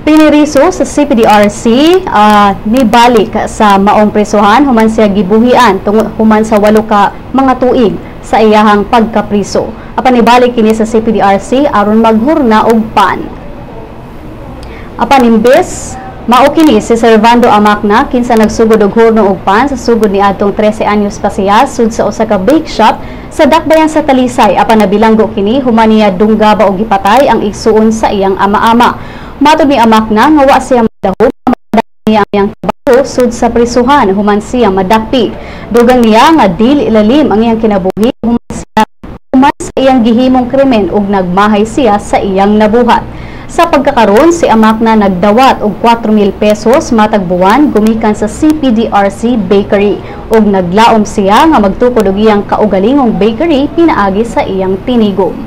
Piniriso sa CPDRC nibalik sa maong prisuhan human siya gibuhian tungod human sa 8 ka mga tuig sa iyahang pagkapriso. Apan nibalik kini sa CPDRC aron maghurna og pan. Apan imbes mao kini si Servando Amakna kinsa nagsugod og hurno og pan sa sugod ni adtong 13 anyos pa siya sud sa usa ka bake shop sa dakbayan sa Talisay. Apan nabilanggo kini human niya dunggaba og gipatay ang igsuon sa iyang ama-ama. Matod ni Amakna nga wa siya madahog niya ang iyang trabaho sud sa prisuhan human siya madakpi. Dugang niya nga dili ilalim ang iyang kinabuhi human sa iyang gihimong krimen ug nagmahay siya sa iyang nabuhat. Sa pagkakaroon, si Amakna nagdawat og 4,000 pesos matag buwan gumikan sa CPDRC Bakery ug naglaom siya nga magtukod og iyang kaugalingong bakery pinaagi sa iyang tinigom.